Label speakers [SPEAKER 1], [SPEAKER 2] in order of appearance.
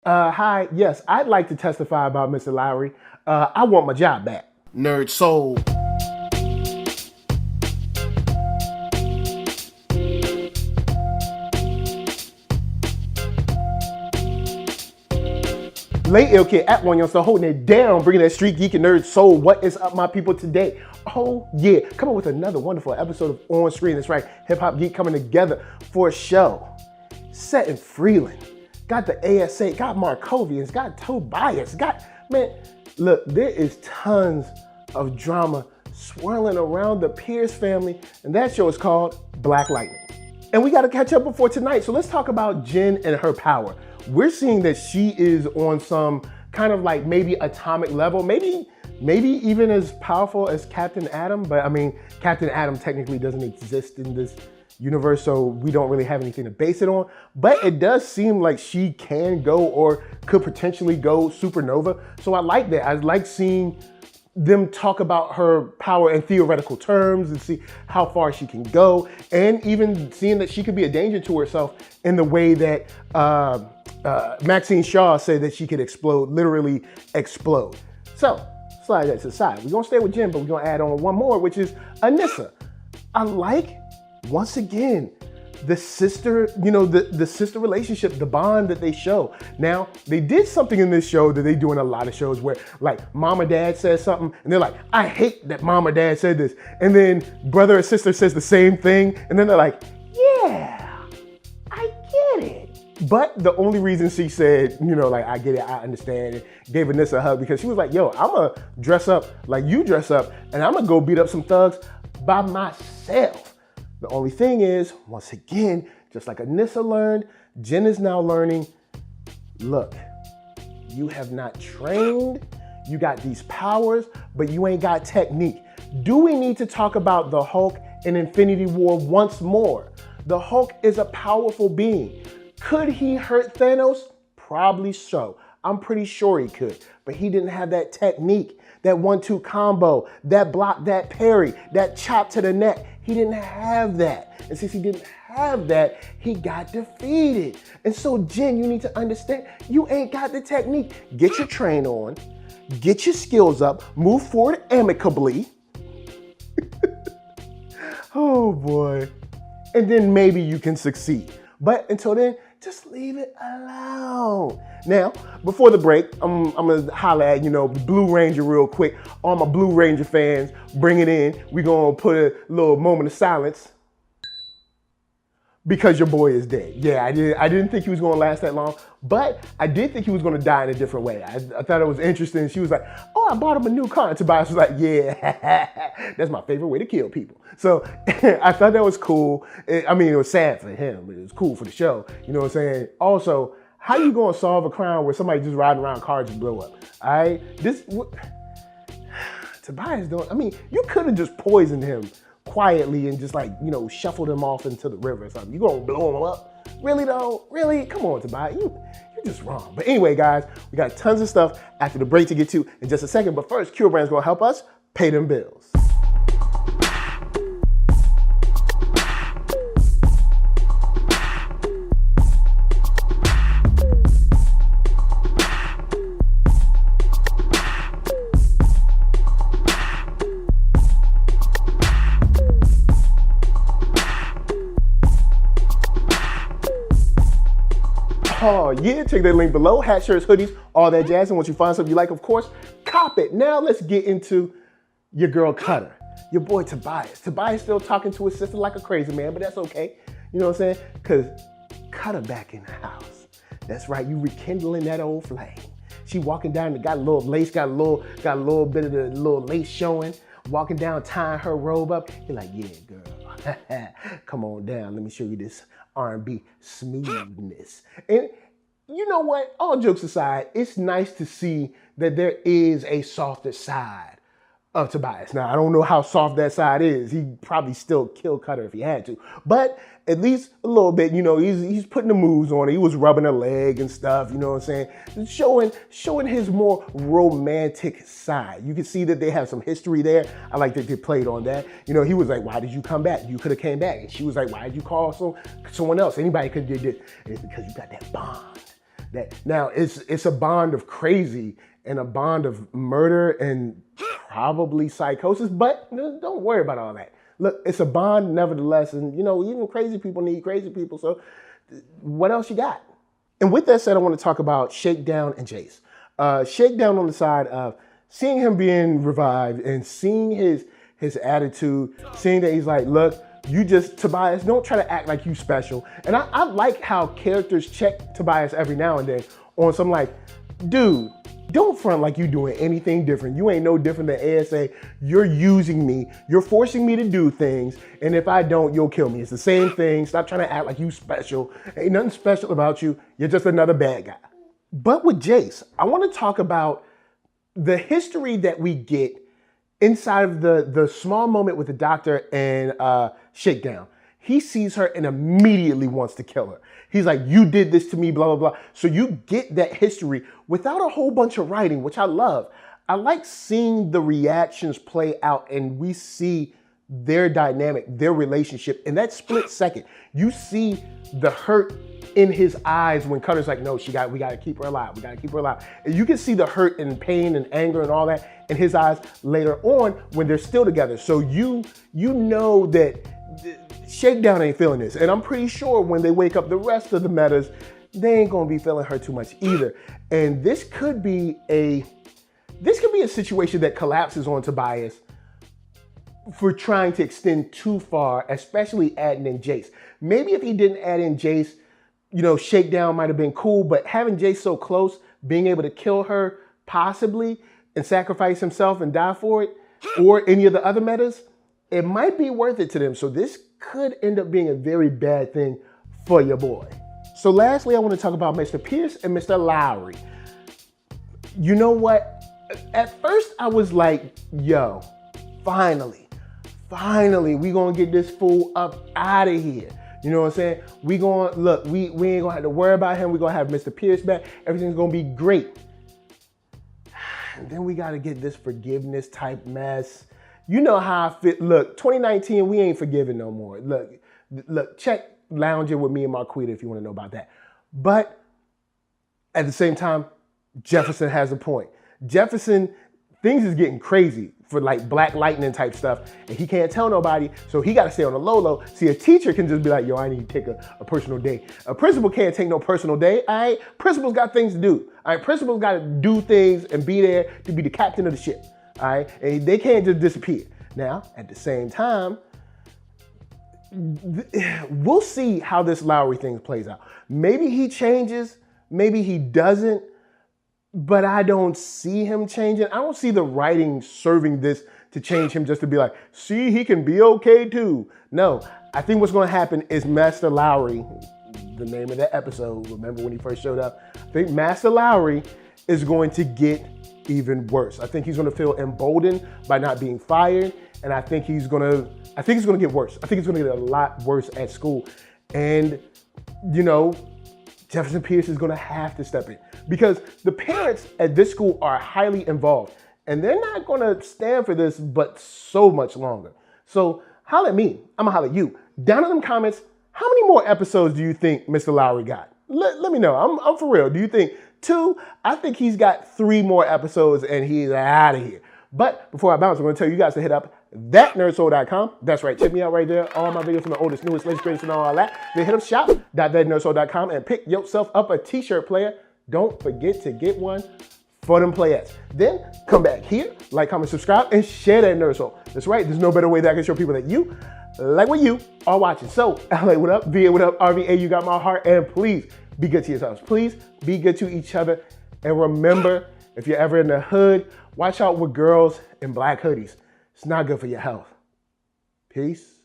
[SPEAKER 1] Hi, yes, I'd like to testify about Mr. Lowry. I want my job back. NERDSoul. Late Ill Kid at OneYoungsta holding it down, bringing that StreetGeek and NERDSoul. What is up, my people, today? Oh yeah, coming with another wonderful episode of On Screen. That's right, Hip Hop Geek coming together for a show. Set in Freeland. Got the ASA, got Markovians, got Tobias, man, look, there is tons of drama swirling around the Pierce family, and that show is called Black Lightning. And we gotta catch up before tonight, so let's talk about Jen and her power. We're seeing that she is on some kind of like maybe atomic level, maybe even as powerful as Captain Atom, but I mean, Captain Atom technically doesn't exist in this universe, so we don't really have anything to base it on, but it does seem like she can go or could potentially go supernova. So I like that. I like seeing them talk about her power in theoretical terms and see how far she can go, and even seeing that she could be a danger to herself in the way that Maxine Shaw said that she could explode, literally explode. So slide that to the side. We're gonna stay with Jen, but we're gonna add on one more, which is Anissa. I like, once again, the sister, the sister relationship, the bond that they show. Now, they did something in this show that they do in a lot of shows where like mom or dad says something and they're like, I hate that mom or dad said this. And then brother or sister says the same thing. And then they're like, yeah, I get it. But the only reason she said, like, I get it, I understand, and gave Anissa a hug because she was like, yo, I'm gonna dress up like you dress up and I'm gonna go beat up some thugs by myself. The only thing is, once again, just like Anissa learned, Jen is now learning, look, you have not trained, you got these powers, but you ain't got technique. Do we need to talk about the Hulk in Infinity War once more? The Hulk is a powerful being. Could he hurt Thanos? Probably so. I'm pretty sure he could, but he didn't have that technique, that 1-2 combo, that block, that parry, that chop to the neck. He didn't have that. And since he didn't have that, he got defeated. And so, Jen, you need to understand, you ain't got the technique. Get your train on, get your skills up, move forward amicably. Oh boy. And then maybe you can succeed. But until then, just leave it alone. Now, before the break, I'm gonna holler at, Blue Ranger real quick. All my Blue Ranger fans, bring it in. We're gonna put a little moment of silence because your boy is dead. Yeah, I didn't think he was gonna last that long, but I did think he was gonna die in a different way. I thought it was interesting. She was like, oh, I bought him a new car. And Tobias was like, yeah, that's my favorite way to kill people. So I thought that was cool. It was sad for him, but it was cool for the show. You know what I'm saying? Also, how you gonna solve a crime where somebody just riding around cars just blow up? All right, Tobias don't, you could have just poisoned him quietly and just shuffled him off into the river or something. You gonna blow him up? Really though? Really? Come on, Tobias. You're just wrong. But anyway, guys, we got tons of stuff after the break to get to in just a second. But first, Cure Brand's gonna help us pay them bills. Oh yeah, check that link below. Hat, shirts, hoodies, all that jazz. And once you find something you like, of course, cop it. Now let's get into your girl Cutter, your boy Tobias. Tobias still talking to his sister like a crazy man, but that's okay. You know what I'm saying? Because Cutter back in the house. That's right, you rekindling that old flame. She walking down, got a little lace, got a little bit of the little lace showing, walking down, tying her robe up. You're like, yeah, girl, come on down. Let me show you this R&B smoothness. And you know what? All jokes aside, it's nice to see that there is a softer side of Tobias. Now, I don't know how soft that side is. He'd probably still kill Cutter if he had to. But at least a little bit, he's putting the moves on it. He was rubbing her leg and stuff, you know what I'm saying? Showing his more romantic side. You can see that they have some history there. I like that they played on that. He was like, why did you come back? You could have came back. And she was like, why did you call someone else? Anybody could have did this. And it's because you got that bond. Now it's a bond of crazy and a bond of murder and probably psychosis, but don't worry about all that. Look, it's a bond nevertheless, and even crazy people need crazy people. So what else you got? And with that said, I want to talk about Shakedown and Jace. Shakedown on the side of seeing him being revived and seeing his attitude, seeing that he's like, look, Tobias, don't try to act like you special. And I like how characters check Tobias every now and then on some like, dude, don't front like you doing anything different. You ain't no different than ASA. You're using me. You're forcing me to do things. And if I don't, you'll kill me. It's the same thing. Stop trying to act like you special. Ain't nothing special about you. You're just another bad guy. But with Jace, I want to talk about the history that we get inside of the small moment with the doctor and Shakedown. He sees her and immediately wants to kill her. He's like, you did this to me, blah, blah, blah. So you get that history without a whole bunch of writing, which I love. I like seeing the reactions play out and we see their dynamic, their relationship. In that split second, you see the hurt in his eyes when Cutter's like, no, we got to keep her alive. We got to keep her alive. And you can see the hurt and pain and anger and all that in his eyes later on when they're still together. So you know that Shakedown ain't feeling this. And I'm pretty sure when they wake up the rest of the metas, they ain't gonna be feeling her too much either. And this could be a situation that collapses on Tobias for trying to extend too far, especially adding in Jace. Maybe if he didn't add in Jace, Shakedown might have been cool, but having Jace so close, being able to kill her possibly and sacrifice himself and die for it, or any of the other metas, it might be worth it to them. So this could end up being a very bad thing for your boy. So lastly, I want to talk about Mr. Pierce and Mr. Lowry. You know what? At first I was like, yo, finally, we gonna get this fool up out of here. You know what I'm saying? We ain't gonna have to worry about him. We're gonna have Mr. Pierce back. Everything's gonna be great. And then we gotta get this forgiveness type mess. You know how I feel. Look, 2019, we ain't forgiving no more. Look, check Lounging with me and Marquita if you want to know about that. But at the same time, Jefferson has a point. Jefferson, things is getting crazy for like Black Lightning type stuff, and he can't tell nobody, so he got to stay on the low. See, a teacher can just be like, yo, I need to take a personal day. A principal can't take no personal day, all right? Principals got things to do, all right? Principals got to do things and be there to be the captain of the ship, all right? And they can't just disappear. Now, at the same time, we'll see how this Lowry thing plays out. Maybe he changes, maybe he doesn't, but I don't see him changing. I don't see the writing serving this to change him just to be like, see, he can be okay too. No, I think what's going to happen is Master Lowry, the name of that episode, remember when he first showed up? I think Master Lowry is going to get even worse. I think he's going to feel emboldened by not being fired, and I think it's going to get worse. I think it's going to get a lot worse at school. And, you know, Jefferson Pierce is going to have to step in because the parents at this school are highly involved and they're not going to stand for this but so much longer. So holla at me. I'm going to holla at you. Down in them comments, how many more episodes do you think Mr. Lowry got? Let me know. I'm for real. Do you think 2? I think he's got 3 more episodes and he's out of here. But before I bounce, I'm going to tell you guys to hit up ThatNERDSoul.com. That's right. Check me out right there. All my videos from the oldest, newest, latest, greatest, and all that. Then hit up shop.ThatNERDSoul.com and pick yourself up a t-shirt player. Don't forget to get one for them playettes. Then come back here, like, comment, subscribe, and share that NERDSoul. That's right. There's no better way that I can show people that you like what you are watching. So, LA, what up? VA, what up? RVA, you got my heart. And please be good to yourselves. Please be good to each other. And remember, if you're ever in the hood, watch out with girls in black hoodies. It's not good for your health. Peace.